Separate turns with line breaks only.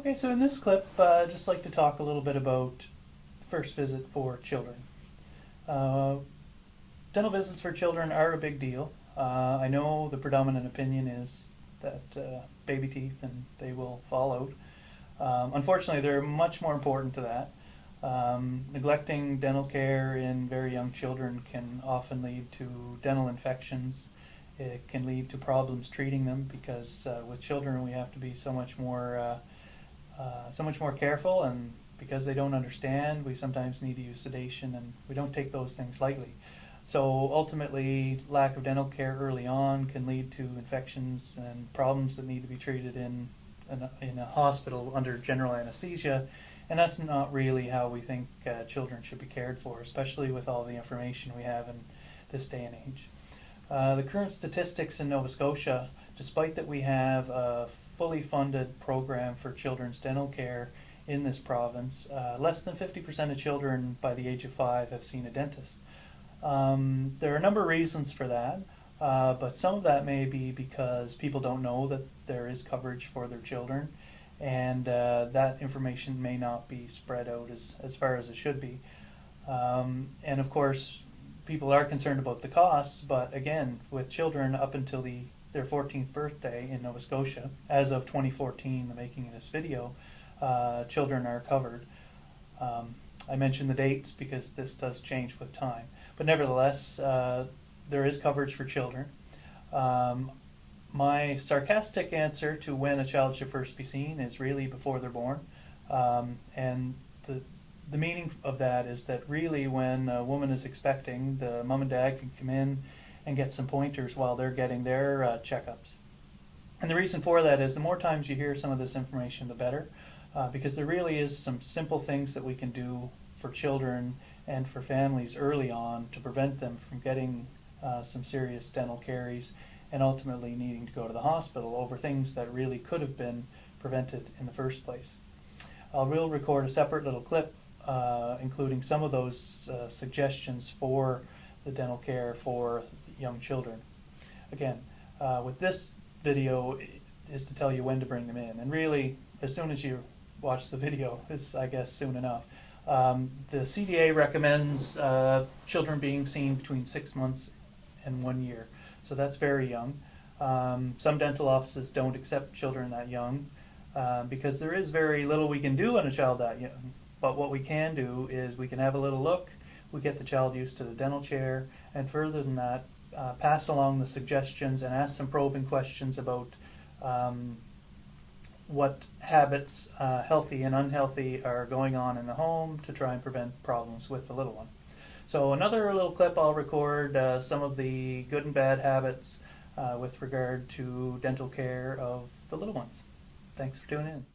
Okay, so in this clip, I'd just like to talk a little bit about the first visit for children. Uh, Dental visits for children are a big deal. I know the predominant opinion is that baby teeth and they will fall out. Unfortunately, they're much more important to that. Neglecting dental care in very young children can often lead to dental infections. It can lead to problems treating them because with children we have to be so much more careful, and because they don't understand, we sometimes need to use sedation, and we don't take those things lightly. So ultimately, lack of dental care early on can lead to infections and problems that need to be treated in a hospital under general anesthesia, and that's not really how we think children should be cared for, especially with all the information we have in this day and age. The current statistics in Nova Scotia, despite that we have a fully funded program for children's dental care in this province, less than 50% of children by the age of 5 have seen a dentist. There are a number of reasons for that, but some of that may be because people don't know that there is coverage for their children, and that information may not be spread out as far as it should be. And of course, people are concerned about the costs, but again, with children up until their 14th birthday in Nova Scotia, as of 2014, the making of this video, children are covered. I mention the dates because this does change with time, but nevertheless, there is coverage for children. My sarcastic answer to when a child should first be seen is really before they're born, and the meaning of that is that really when a woman is expecting, the mom and dad can come in and get some pointers while they're getting their checkups. And the reason for that is the more times you hear some of this information, the better, because there really is some simple things that we can do for children and for families early on to prevent them from getting some serious dental caries and ultimately needing to go to the hospital over things that really could have been prevented in the first place. I will record a separate little clip including some of those suggestions for the dental care for young children. Again, with this video is to tell you when to bring them in, and really as soon as you watch the video is, I guess, soon enough. The CDA recommends children being seen between 6 months and 1 year, so that's very young. Some dental offices don't accept children that young because there is very little we can do on a child that young. But what we can do is we can have a little look, we get the child used to the dental chair, and further than that, pass along the suggestions and ask some probing questions about what habits, healthy and unhealthy, are going on in the home to try and prevent problems with the little one. So another little clip I'll record some of the good and bad habits with regard to dental care of the little ones. Thanks for tuning in.